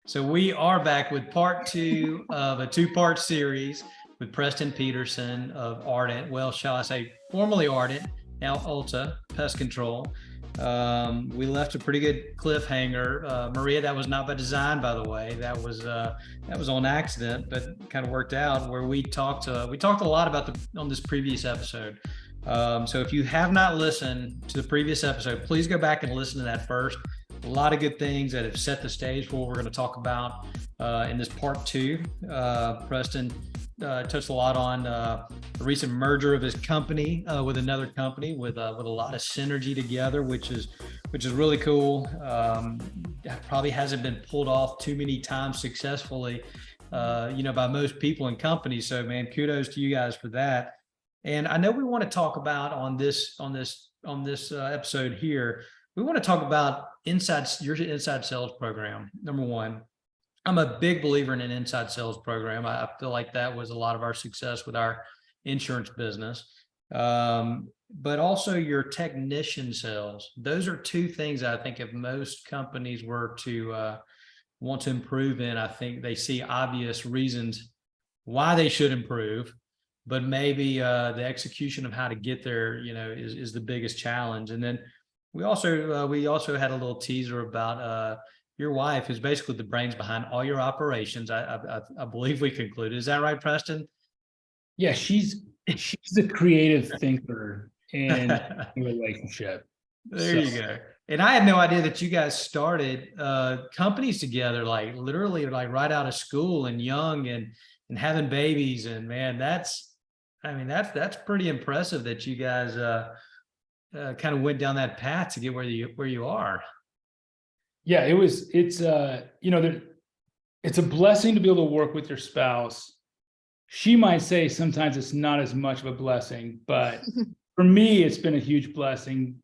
So we are back with part two of a two-part series with Preston Peterson of Ardent. Well, shall I say formerly Ardent, now Alta Pest Control. We left a pretty good cliffhanger. Maria, that was not by design, by the way. That was on accident, but kind of worked out. Where we talked a lot about on this previous episode. So if you have not listened to the previous episode, please go back and listen to that first. A lot of good things that have set the stage for what we're going to talk about in this part two. Preston touched a lot on the recent merger of his company with another company with a lot of synergy together, which is really cool. Probably hasn't been pulled off too many times successfully, by most people and companies. So, man, kudos to you guys for that. And I know we want to talk about on this episode here. We want to talk about your inside sales program. Number one, I'm a big believer in an inside sales program. I feel like that was a lot of our success with our insurance business. But also your technician sales. Those are two things I think if most companies were to want to improve in, I think they see obvious reasons why they should improve, but maybe the execution of how to get there, is the biggest challenge. And then we also had a little teaser about your wife, who's basically the brains behind all your operations. I believe we concluded. Is that right, Preston? Yeah, she's a creative thinker in a relationship. There you go. And I had no idea that you guys started companies together, like literally like right out of school and young and having babies. And man, that's pretty impressive that you guys kind of went down that path to get where you are. Yeah, it's a blessing to be able to work with your spouse. She might say sometimes it's not as much of a blessing, but for me, it's been a huge blessing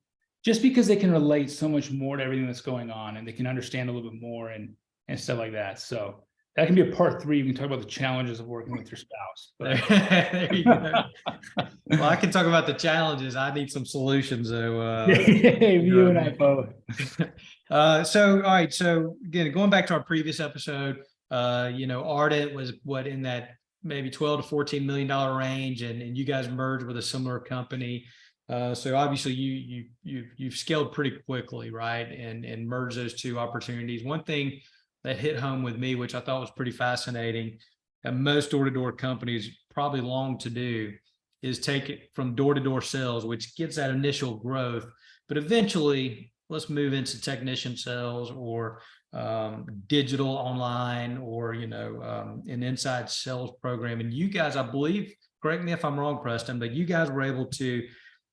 just because they can relate so much more to everything that's going on and they can understand a little bit more and stuff like that. So that can be a part 3. We can talk about the challenges of working with your spouse. There you go. Well, I can talk about the challenges. I need some solutions, though. You and I both. So, all right. So again, going back to our previous episode, Ardent was in that maybe $12 to $14 million range, and you guys merged with a similar company. So obviously you've scaled pretty quickly, right? And merged those two opportunities. One thing that hit home with me, which I thought was pretty fascinating, and most door-to-door companies probably long to do, is take it from door-to-door sales, which gets that initial growth, but eventually let's move into technician sales or digital online or an inside sales program. And you guys, I believe, correct me if I'm wrong, Preston, but you guys were able to,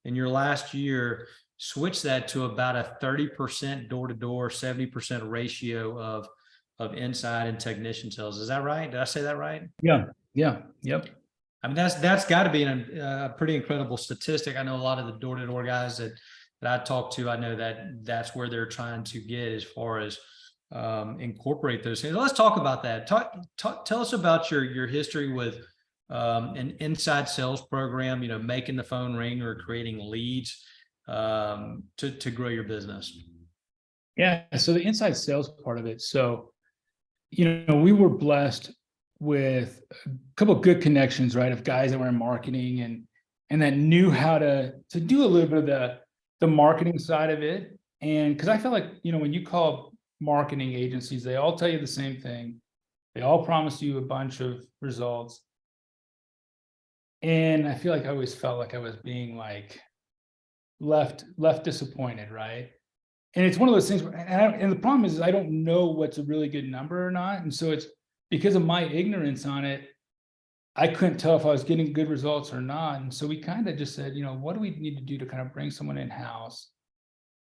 in your last year, switch that to about a 30% door-to-door, 70% ratio of inside and technician sales. Is that right? Did I say that right? Yeah. Yep. I mean, that's got to be a pretty incredible statistic. I know a lot of the door-to-door guys that I talk to, I know that's where they're trying to get as far as incorporate those things. Let's talk about that. Tell us about your history with an inside sales program, making the phone ring or creating leads to grow your business. Yeah. So the inside sales part of it. So, we were blessed with a couple of good connections, right? Of guys that were in marketing and that knew how to do a little bit of the marketing side of it. And because I feel like, when you call marketing agencies, they all tell you the same thing. They all promise you a bunch of results. And I feel like I always felt like I was being like left disappointed, right? And it's one of those things where, and the problem is I don't know what's a really good number or not. And so it's because of my ignorance on it, I couldn't tell if I was getting good results or not. And so we kind of just said, what do we need to do to kind of bring someone in-house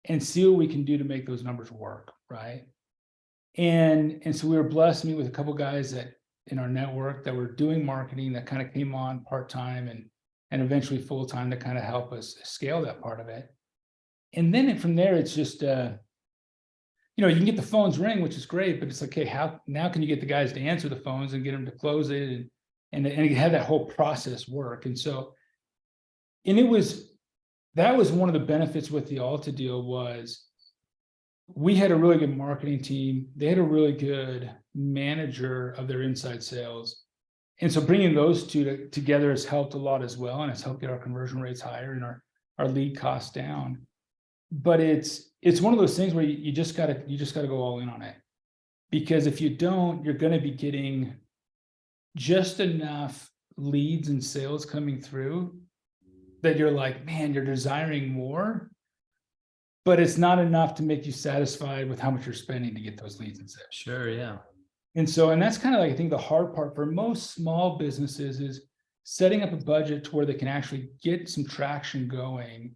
and see what we can do to make those numbers work, right? And so we were blessed to meet with a couple guys that in our network that were doing marketing that kind of came on part-time and eventually full-time to kind of help us scale that part of it. And then from there, it's just, you can get the phones ring, which is great, but it's like, okay, how now can you get the guys to answer the phones and get them to close it and have that whole process work? And so, that was one of the benefits with the Alta deal was we had a really good marketing team. They had a really good manager of their inside sales. And so bringing those two together has helped a lot as well, and it's helped get our conversion rates higher and our lead costs down. But it's one of those things where you just gotta go all in on it, because if you don't, you're going to be getting just enough leads and sales coming through that you're like, man, you're desiring more, but it's not enough to make you satisfied with how much you're spending to get those leads and sales. Sure, yeah. And that's kind of like, I think the hard part for most small businesses is setting up a budget to where they can actually get some traction going,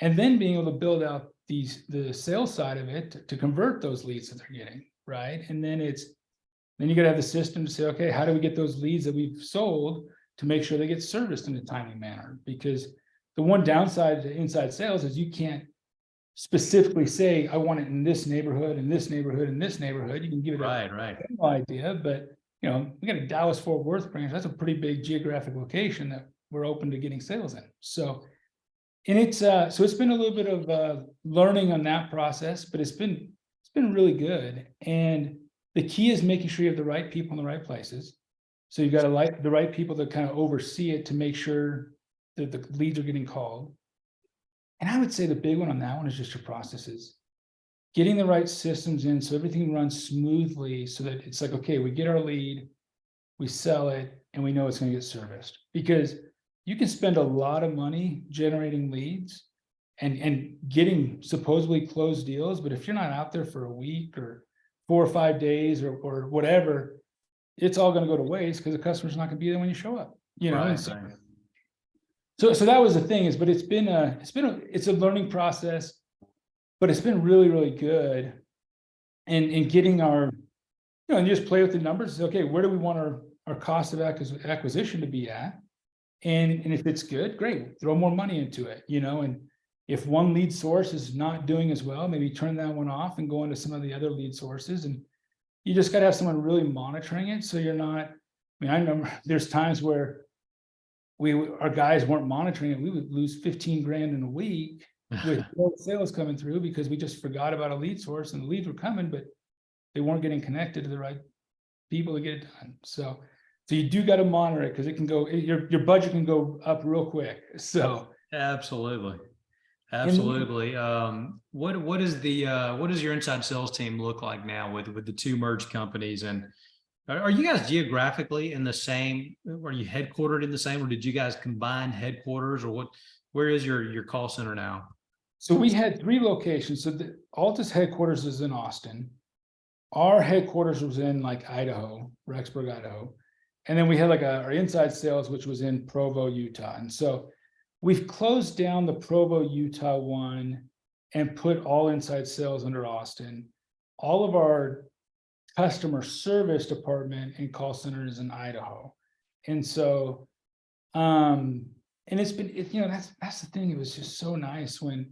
and then being able to build out the sales side of it to convert those leads that they're getting, right? And then you got to have the system to say, okay, how do we get those leads that we've sold to make sure they get serviced in a timely manner? Because the one downside to inside sales is you can't specifically say, I want it in this neighborhood, in this neighborhood, in this neighborhood. You can give it right. a general idea, but we got a Dallas-Fort Worth branch. That's a pretty big geographic location that we're open to getting sales in. So, and it's been a little bit of learning on that process, but it's been really good. And the key is making sure you have the right people in the right places. So you've got the right people that kind of oversee it to make sure that the leads are getting called. And I would say the big one on that one is just your processes. Getting the right systems in so everything runs smoothly, so that it's like, okay, we get our lead, we sell it, and we know it's going to get serviced. Because you can spend a lot of money generating leads and getting supposedly closed deals, but if you're not out there for a week or 4 or 5 days or whatever, it's all going to go to waste because the customer's not going to be there when you show up. Right. So that was the thing but it's a learning process, but it's been really, really good. And getting our, and just play with the numbers. Okay, where do we want our cost of acquisition to be at? And if it's good, great, throw more money into it, and if one lead source is not doing as well, maybe turn that one off and go into some of the other lead sources. And you just got to have someone really monitoring it. So you're not, I remember there's times where our guys weren't monitoring it. We would lose 15 grand in a week with no sales coming through because we just forgot about a lead source, and the leads were coming, but they weren't getting connected to the right people to get it done. So you do got to monitor it, because it can go, your budget can go up real quick. So Absolutely. What does your inside sales team look like now with the two merged companies? And are you guys geographically in the same? Are you headquartered in the same, or did you guys combine headquarters, or what? Where is your call center now? So we had 3 locations. So Alta's headquarters is in Austin. Our headquarters was in Idaho, Rexburg, Idaho. And then we had our inside sales, which was in Provo, Utah. And so we've closed down the Provo, Utah one and put all inside sales under Austin. All of our customer service department and call center is in Idaho. And so, and it's been, that's the thing. It was just so nice when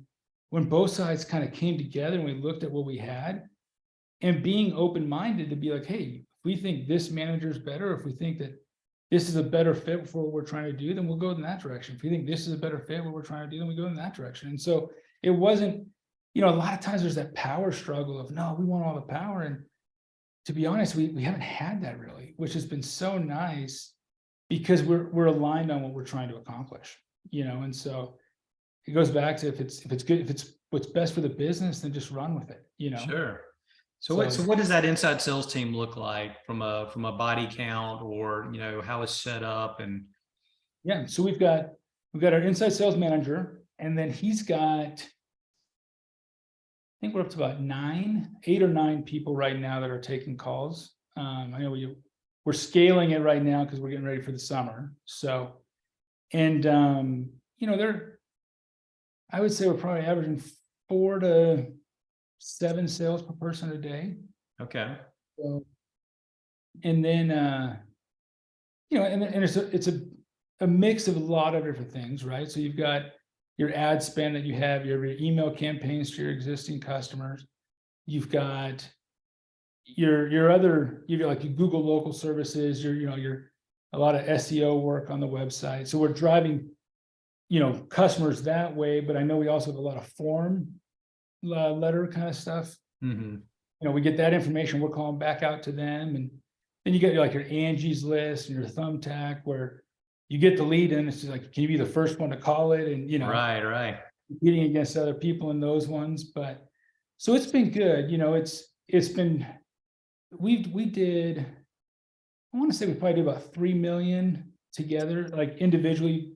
both sides kind of came together and we looked at what we had, and being open-minded to be like, hey, if we think this manager is better, if we think that this is a better fit for what we're trying to do, then we'll go in that direction. If we think this is a better fit, what we're trying to do, then we go in that direction. And so it wasn't, a lot of times there's that power struggle of, no, we want all the power. And to be honest, we haven't had that really, which has been so nice, because we're aligned on what we're trying to accomplish, and so it goes back to if it's good, if it's what's best for the business, then just run with it, Sure. So what does that inside sales team look like from a body count, or how it's set up? And yeah, so we've got our inside sales manager, and then he's got, I think we're up to about 8 or 9 people right now that are taking calls. I know we're scaling it right now because we're getting ready for the summer. So, and I would say we're probably averaging 4 to 7 sales per person a day. Okay. So, and then and it's a mix of a lot of different things, right? So you've got your ad spend that you have, your email campaigns to your existing customers. You've got your Google local services, your a lot of SEO work on the website. So we're driving, customers that way, but I know we also have a lot of form letter kind of stuff. Mm-hmm. we get that information, we're calling back out to them, and then you get like your Angie's List and your Thumbtack, where you get the lead and it's just like, can you be the first one to call it? And, Right. competing against other people in those ones. But so it's been good. It's been, we did, I want to say we probably did about 3 million together, like individually.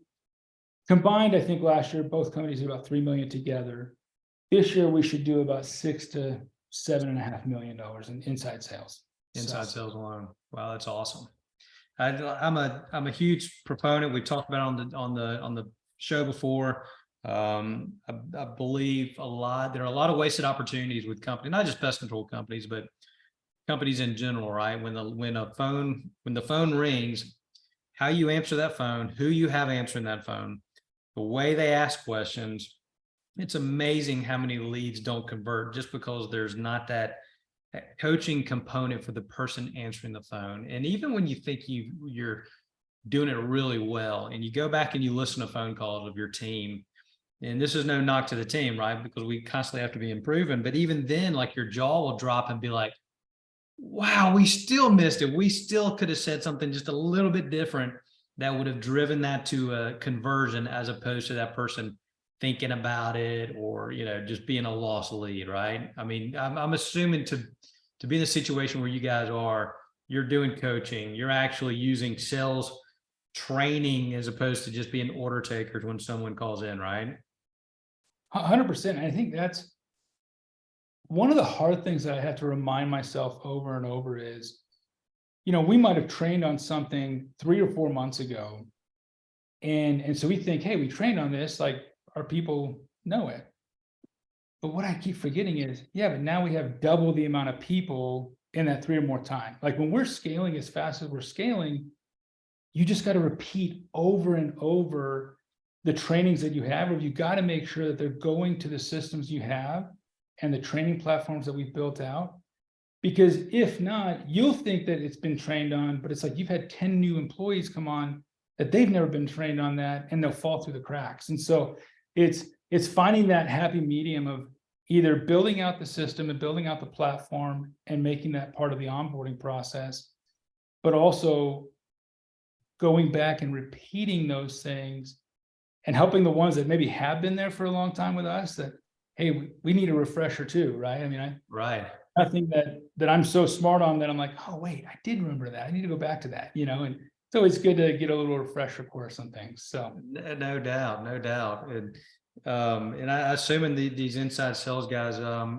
Combined, I think last year, both companies did about 3 million together. This year, we should do about $6 to $7.5 million in inside sales. Inside sales alone. Wow, that's awesome. I'm a huge proponent. We talked about it on the show before. I believe there are a lot of wasted opportunities with companies, not just pest control companies, but companies in general, right? When the phone rings, how you answer that phone, who you have answering that phone, the way they ask questions, it's amazing how many leads don't convert just because there's not that coaching component for the person answering the phone. And even when you think you're doing it really well, and you go back and you listen to phone calls of your team, and this is no knock to the team, right? Because we constantly have to be improving, but even then, like, your jaw will drop and be like, wow, we still missed it. We still could have said something just a little bit different that would have driven that to a conversion, as opposed to that person thinking about it, or, just being a lost lead, right? I mean, I'm assuming to be in a situation where you guys are, you're doing coaching, you're actually using sales training as opposed to just being order takers when someone calls in, right? 100%. I think that's one of the hard things that I have to remind myself over and over is, we might have trained on something 3 or 4 months ago. And so we think, hey, we trained on this, like, our people know it. But what I keep forgetting is, yeah, but now we have double the amount of people in that 3 or more time. Like, when we're scaling as fast as we're scaling, you just got to repeat over and over the trainings that you have, or you got to make sure that they're going to the systems you have and the training platforms that we've built out. Because if not, you'll think that it's been trained on, but it's like you've had 10 new employees come on that they've never been trained on that, and they'll fall through the cracks. And so it's finding that happy medium of either building out the system and building out the platform and making that part of the onboarding process, but also going back and repeating those things and helping the ones that maybe have been there for a long time with us, that, hey, we need a refresher too, right? I mean, Right. I think that I'm so smart on that I'm like, oh wait, I did remember that. I need to go back to that, and it's always good to get a little refresher course on things. So No doubt, no doubt. And I assuming these inside sales guys,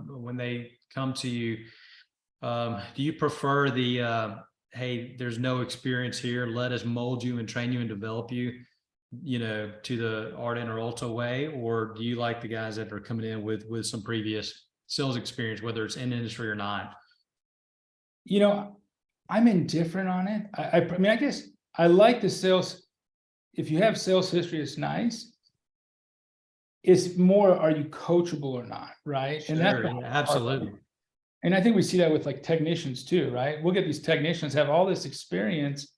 when they come to you, do you prefer the hey, there's no experience here, let us mold you and train you and develop you, to the Ardent or Alta way? Or do you like the guys that are coming in with some previous sales experience, whether it's in industry or not? I'm indifferent on it. I mean, I guess I like the sales. If you have sales history, it's nice. It's more, are you coachable or not, right? Sure, And that's absolutely. And I think we see that with like technicians too, right? We'll get these technicians have all this experience,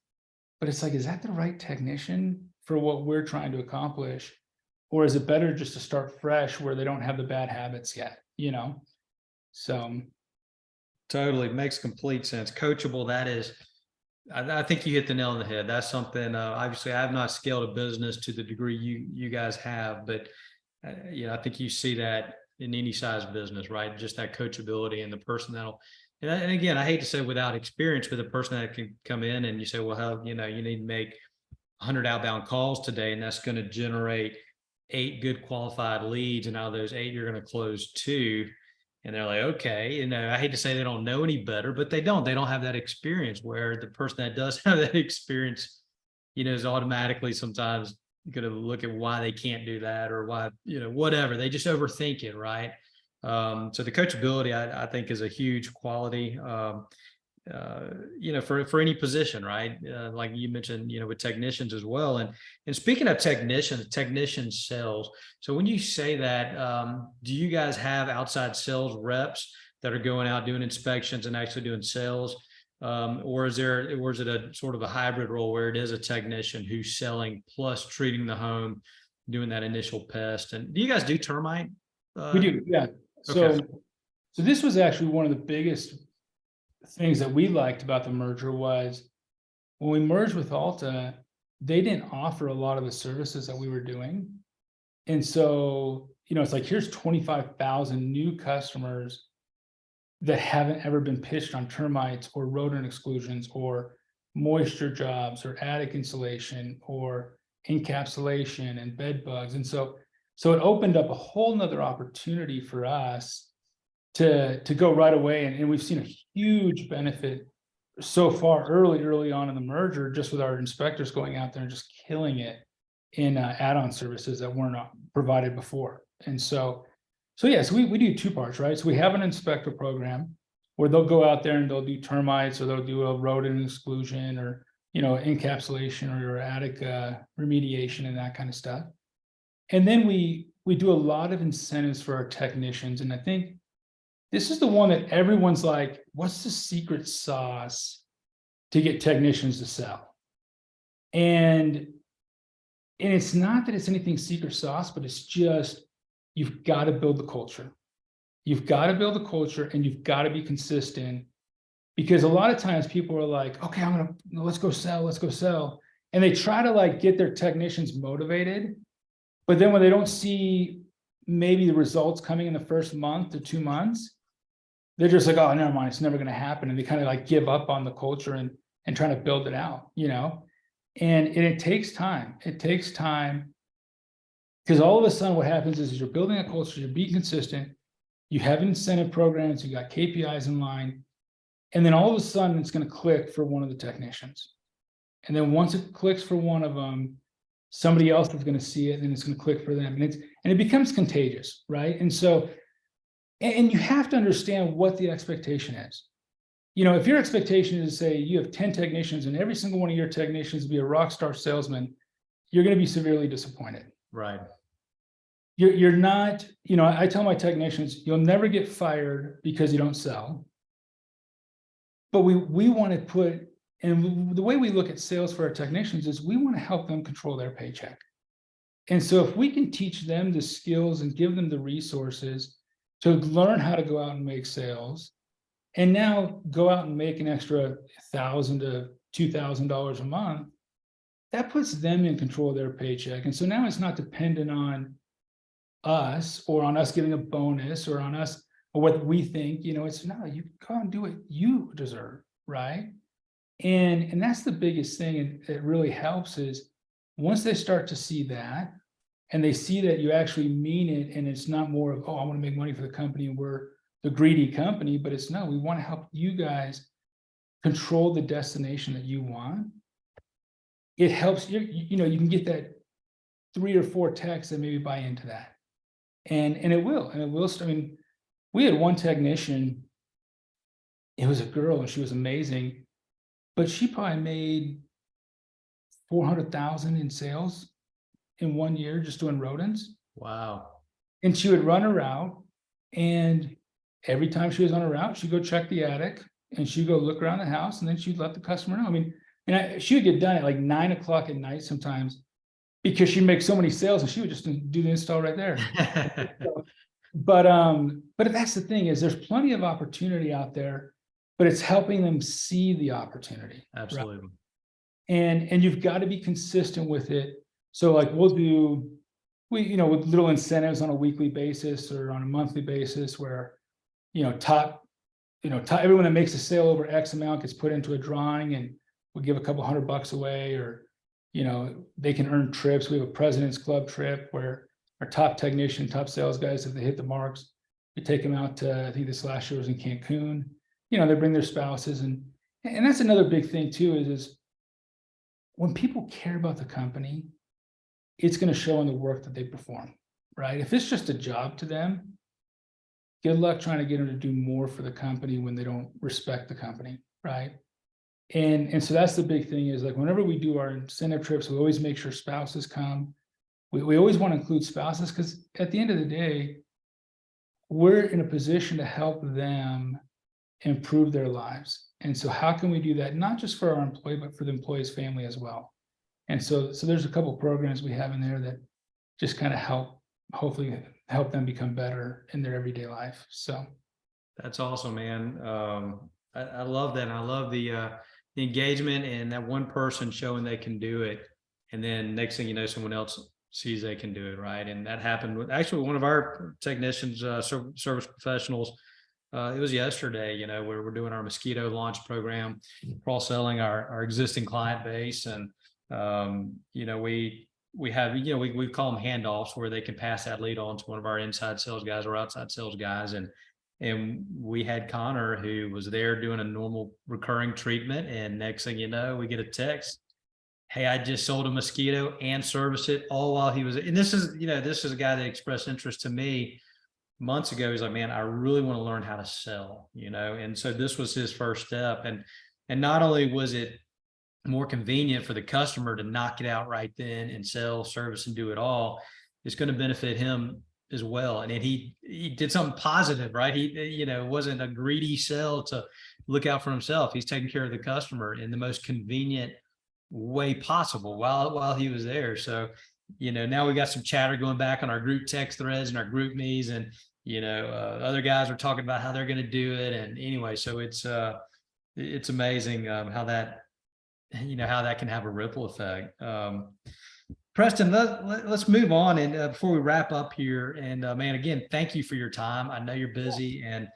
but it's like, is that the right technician for what we're trying to accomplish? Or is it better just to start fresh where they don't have the bad habits yet, So Totally makes complete sense. Coachable, that is, I think you hit the nail on the head. That's something, obviously I have not scaled a business to the degree you guys have, but I think you see that in any size business, right? Just that coachability and the person and again, I hate to say without experience, but the person that can come in and you say, well, how, you need to make 100 outbound calls today, and that's going to generate 8 good qualified leads. And out of those 8, you're going to close 2. And they're like, okay, I hate to say they don't know any better, but they don't have that experience, where the person that does have that experience, is automatically sometimes going to look at why they can't do that, or why, whatever, they just overthink it. Right. So the coachability, I think, is a huge quality, for any position, right? Like you mentioned, with technicians as well. And speaking of technician sales. So when you say that, do you guys have outside sales reps that are going out doing inspections and actually doing sales? Or is it a sort of a hybrid role where it is a technician who's selling plus treating the home, doing that initial pest? And do you guys do termite? we do, yeah. So Okay. So this was actually one of the biggest things that we liked about the merger was when we merged with Alta, they didn't offer a lot of the services that we were doing. And so, it's like, here's 25,000 new customers that haven't ever been pitched on termites or rodent exclusions or moisture jobs or attic insulation or encapsulation and bed bugs. And so it opened up a whole nother opportunity for us to go right away. And we've seen a huge benefit so far early on in the merger, just with our inspectors going out there and just killing it in add-on services that weren't provided before. And so yes, we do two parts, right? So we have an inspector program where they'll go out there and they'll do termites, or they'll do a rodent exclusion, or encapsulation, or attic remediation and that kind of stuff. And then we do a lot of incentives for our technicians. And I think this is the one that everyone's like, what's the secret sauce to get technicians to sell? And it's not that it's anything secret sauce, but it's just, you've got to build the culture. You've got to build the culture, and you've got to be consistent, because a lot of times people are like, okay, let's go sell. And they try to like get their technicians motivated. But then when they don't see maybe the results coming in the first month or 2 months, they're just like, oh, never mind, it's never going to happen. And they kind of like give up on the culture and trying to build it out, and it takes time. It takes time, because all of a sudden what happens is you're building a culture, you're being consistent, you have incentive programs, you got KPIs in line, and then all of a sudden it's going to click for one of the technicians. And then once it clicks for one of them, somebody else is going to see it, and it's going to click for them. And it becomes contagious, right? And so, and you have to understand what the expectation is. If your expectation is to say you have 10 technicians and every single one of your technicians be a rock star salesman, you're going to be severely disappointed. Right. You're not, I tell my technicians, you'll never get fired because you don't sell. But we want to put, and the way we look at sales for our technicians is we want to help them control their paycheck. And so if we can teach them the skills and give them the resources to learn how to go out and make sales, and now go out and make an extra $1,000 to $2,000 a month, that puts them in control of their paycheck. And so now it's not dependent on us, or on us getting a bonus, or on us, or what we think. It's no, you go and do what you deserve, right? And that's the biggest thing. And it really helps is once they start to see that, and they see that you actually mean it, and it's not more of, oh, I want to make money for the company and we're the greedy company, but it's no, we want to help you guys control the destination that you want. It helps you can get that 3 or 4 techs that maybe buy into that. And it will. I mean, we had one technician, it was a girl, and she was amazing, but she probably made 400,000 in sales in 1 year just doing rodents. Wow. And she would run her route, and every time she was on a route, she'd go check the attic, and she'd go look around the house, and then she'd let the customer know. I mean, she would get done at like 9 o'clock at night sometimes, because she'd make so many sales, and she would just do the install right there. But that's the thing, is there's plenty of opportunity out there, but it's helping them see the opportunity. Absolutely. Right? And you've got to be consistent with it. So like we'll do, with little incentives on a weekly basis or on a monthly basis, where top everyone that makes a sale over X amount gets put into a drawing, and we'll give a couple $100 away, or they can earn trips. We have a President's Club trip where our top technician, top sales guys, if they hit the marks, we take them out to, I think this last year was in Cancun. They bring their spouses, and that's another big thing too, is when people care about the company, it's going to show in the work that they perform, right? If it's just a job to them, good luck trying to get them to do more for the company when they don't respect the company, right? And so that's the big thing, is like whenever we do our incentive trips, we always make sure spouses come. We always want to include spouses, because at the end of the day, we're in a position to help them improve their lives. And so how can we do that? Not just for our employee, but for the employee's family as well. And so there's a couple programs we have in there that just kind of hopefully help them become better in their everyday life. So That's awesome, man. I love that. And I love the engagement and that one person showing they can do it. And then next thing you know, someone else sees they can do it, right? And that happened with actually one of our technicians, service professionals. It was yesterday, where we're doing our mosquito launch program, cross-selling our existing client base. And, we have, we call them handoffs where they can pass that lead on to one of our inside sales guys or outside sales guys. And we had Connor who was there doing a normal recurring treatment. And next thing you know, we get a text. Hey, I just sold a mosquito and serviced it all while he was, and this is a guy that expressed interest to me months ago. He's like, man, I really want to learn how to sell, and so this was his first step. And not only was it more convenient for the customer to knock it out right then and sell, service, and do it all, it's going to benefit him as well. And he did something positive, right? He wasn't a greedy sell to look out for himself. He's taking care of the customer in the most convenient way possible while he was there. So now we got some chatter going back on our group text threads and our group me's, and other guys are talking about how they're going to do it. And anyway, so it's amazing how that can have a ripple effect. Preston, let's move on. And before we wrap up here, and man, again, thank you for your time. I know you're busy, and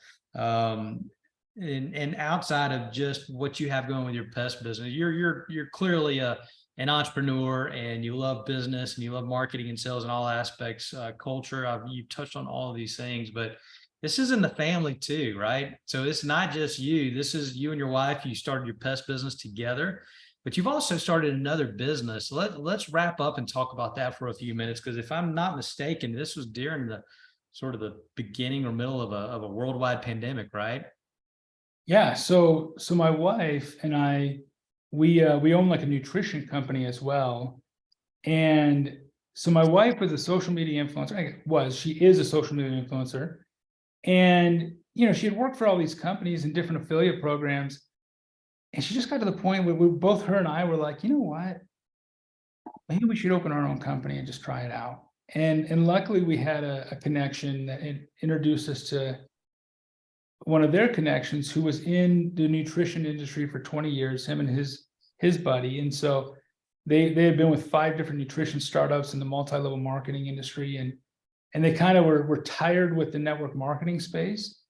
outside of just what you have going with your pest business, you're clearly an entrepreneur, and you love business, and you love marketing and sales in all aspects, culture. You've touched on all of these things, but this is in the family too, right? So it's not just you. This is you and your wife. You started your pest business together, but you've also started another business. Let's wrap up and talk about that for a few minutes, because if I'm not mistaken, this was during the sort of the beginning or middle of a worldwide pandemic, right? Yeah. So my wife and I, we own like a nutrition company as well. And so my wife was a social media influencer. She is a social media influencer. And, she had worked for all these companies and different affiliate programs. And she just got to the point where both her and I were like, you know what? Maybe we should open our own company and just try it out. And luckily we had a connection that introduced us to one of their connections who was in the nutrition industry for 20 years, him and his buddy. And so they had been with 5 different nutrition startups in the multi-level marketing industry. And they kind of were tired with the network marketing space.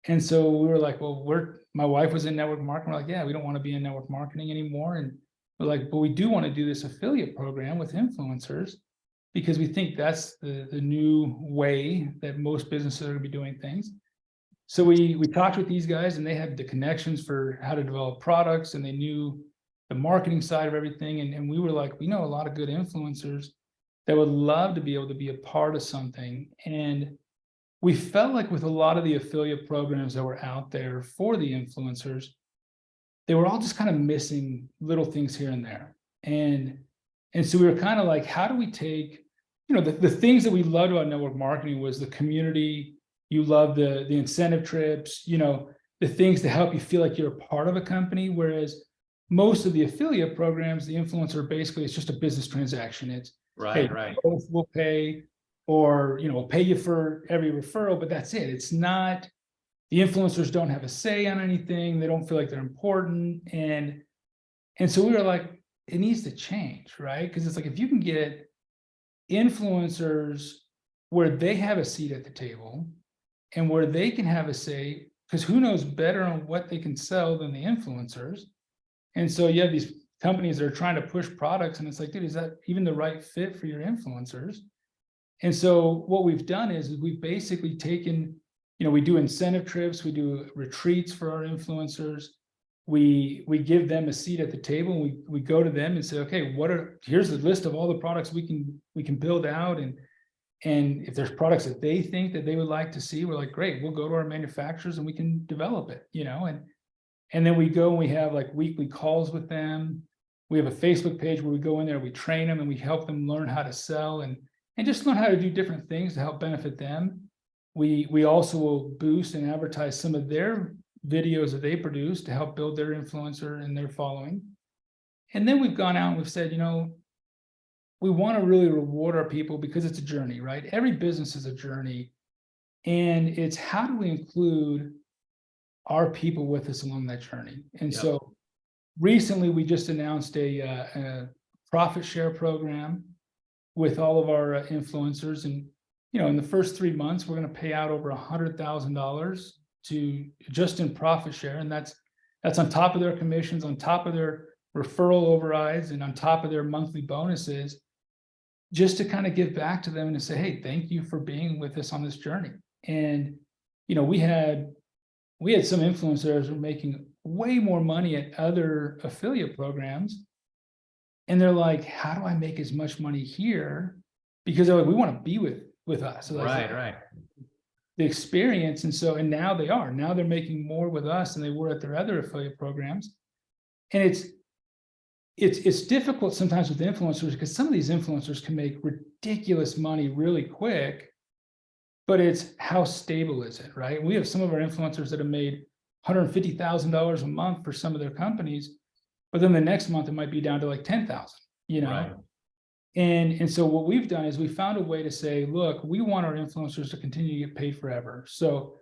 And so we were like, well, my wife was in network marketing. We're like, yeah, we don't want to be in network marketing anymore. And we're like, but we do want to do this affiliate program with influencers, because we think that's the new way that most businesses are going to be doing things. So we talked with these guys, and they had the connections for how to develop products, and they knew the marketing side of everything. And we were like, we know a lot of good influencers that would love to be able to be a part of something. And we felt like with a lot of the affiliate programs that were out there for the influencers, they were all just kind of missing little things here and there. And so we were kind of like, how do we take, the things that we loved about network marketing was the community. You love the incentive trips, the things to help you feel like you're a part of a company. Whereas most of the affiliate programs, the influencer, basically, it's just a business transaction. It's right, hey, right. We'll pay, or we'll pay you for every referral, but that's it. It's not, the influencers don't have a say on anything. They don't feel like they're important. And so we were like, it needs to change, right? Because it's like, if you can get influencers where they have a seat at the table and where they can have a say, because who knows better on what they can sell than the influencers. And so you have these companies that are trying to push products, and it's like, dude, is that even the right fit for your influencers? And so what we've done is we've basically taken, we do incentive trips, we do retreats for our influencers. We give them a seat at the table, and we go to them and say, okay, here's the list of all the products we can build out. And if there's products that they think that they would like to see, we're like, great, we'll go to our manufacturers and we can develop it, and then we go and we have like weekly calls with them. We have a Facebook page where we go in there, we train them, and we help them learn how to sell and just learn how to do different things to help benefit them. We also will boost and advertise some of their videos that they produce to help build their influencer and their following. And then we've gone out and we've said, we want to really reward our people, because it's a journey, right? Every business is a journey. And it's, how do we include our people with us along that journey. And Yep. so recently we just announced a profit share program with all of our influencers. And, you know, in the first 3 months, we're going to pay out over $100,000 to just in profit share. And that's on top of their commissions, on top of their referral overrides, and on top of their monthly bonuses, just to kind of give back to them and to say, hey, thank you for being with us on this journey. And, you know, we had some influencers who were making way more money at other affiliate programs. And they're like, how do I make as much money here? Because they're like, we want to be with us. So Right. the experience. And so, and now they're making more with us than they were at their other affiliate programs. And it's difficult sometimes with influencers, because some of these influencers can make ridiculous money really quick, but it's how stable is it, right? We have some of our influencers that have made $150,000 a month for some of their companies, but then the next month it might be down to like 10,000, you know? Right. And so what we've done is we found a way to say, look, we want our influencers to continue to get paid forever. So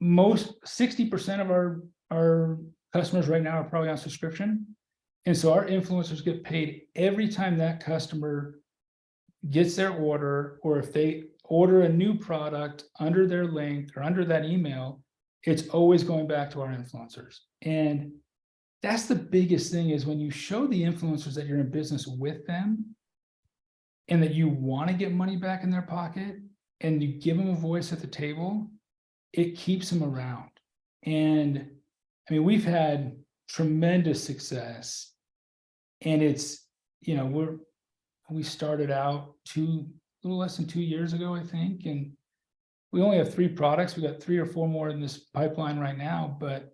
60% of our customers right now are probably on subscription. And so our influencers get paid every time that customer gets their order, or if they order a new product under their link or under that email, it's always going back to our influencers. And that's the biggest thing, is when you show the influencers that you're in business with them and that you want to get money back in their pocket and you give them a voice at the table, it keeps them around. And I mean, we've had tremendous success, and it's, you know, we started out a little less than 2 years ago, I think, and we only have 3 products. We got 3 or 4 more in this pipeline right now, but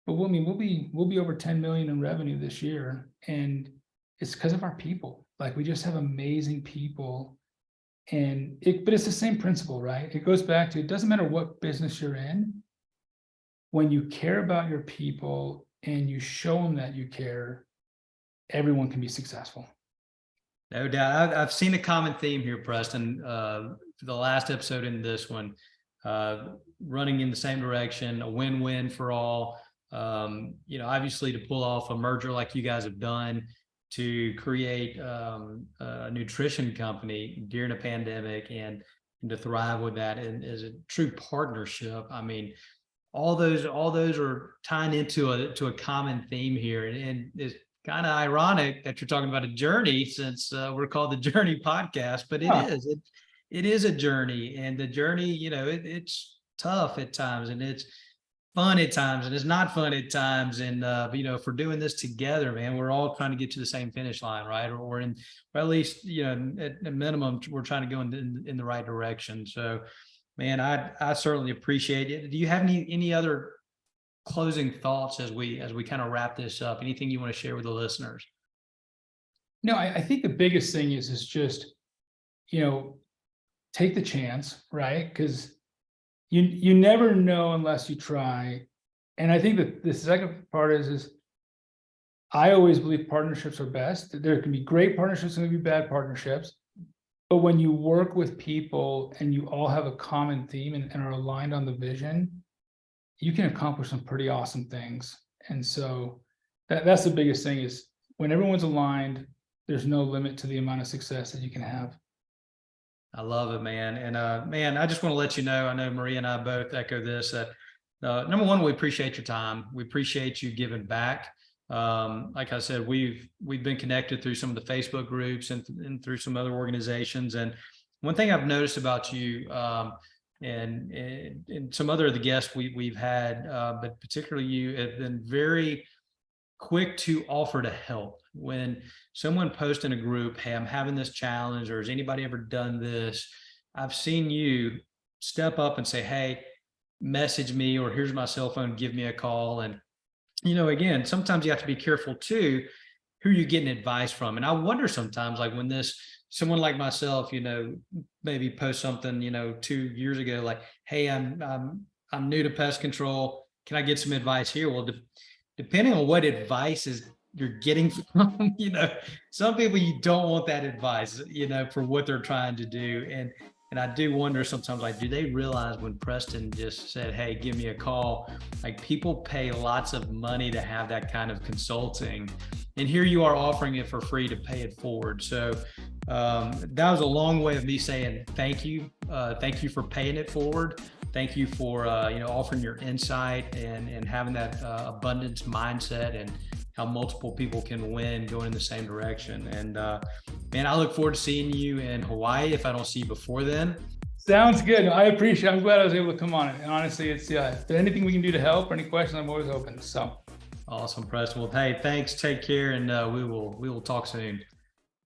we'll be over 10 million in revenue this year, and it's because of our people. Like, we just have amazing people, but it's the same principle, right? It goes back to, it doesn't matter what business you're in. When you care about your people and you show them that you care, everyone can be successful. No doubt. I've seen a common theme here, Preston, for the last episode and this one, running in the same direction, a win-win for all. You know, obviously, to pull off a merger like you guys have done, to create a nutrition company during a pandemic, and to thrive with that, and as a true partnership. I mean, all those are tying into a common theme here, and it's kind of ironic that you're talking about a journey, since we're called the Journey Podcast, but it is a journey, and the journey, you know, it's tough at times, and it's fun at times, and it's not fun at times. And you know, if we're doing this together, man, we're all trying to get to the same finish line, right? Or at least, you know, at a minimum, we're trying to go in the right direction. So, man, I certainly appreciate it. Do you have any other closing thoughts as we kind of wrap this up? Anything you want to share with the listeners? No, I think the biggest thing is just, you know, take the chance, right? Because you never know unless you try. And I think that the second part is I always believe partnerships are best. There can be great partnerships and there can be bad partnerships. But when you work with people and you all have a common theme and are aligned on the vision, you can accomplish some pretty awesome things. And so that's the biggest thing, is when everyone's aligned, there's no limit to the amount of success that you can have. I love it, man. And man, I just want to let you know, I know Maria and I both echo this, that number one, we appreciate your time. We appreciate you giving back. Like I said, we've been connected through some of the Facebook groups and through some other organizations. And one thing I've noticed about you, and some other of the guests we've had, but particularly you, have been very quick to offer to help. When someone posts in a group, hey, I'm having this challenge, or has anybody ever done this? I've seen you step up and say, hey, message me, or here's my cell phone, give me a call. And, you know, again, sometimes you have to be careful too, who you're getting advice from. And I wonder sometimes, like, when someone like myself, you know, maybe post something, you know, 2 years ago, like, hey, I'm new to pest control. Can I get some advice here? Well, depending on what advice you're getting from, you know, some people, you don't want that advice, you know, for what they're trying to do. And And I do wonder sometimes, like, do they realize when Preston just said, hey, give me a call? Like, people pay lots of money to have that kind of consulting. And here you are offering it for free to pay it forward. So that was a long way of me saying thank you. Thank you for paying it forward. Thank you for offering your insight and having that abundance mindset and how multiple people can win going in the same direction. And man, I look forward to seeing you in Hawaii if I don't see you before then. Sounds good. I appreciate it. I'm glad I was able to come on it. And honestly, it's if there's anything we can do to help or any questions, I'm always open. So awesome, Preston. Well, hey, thanks. Take care, and we will talk soon.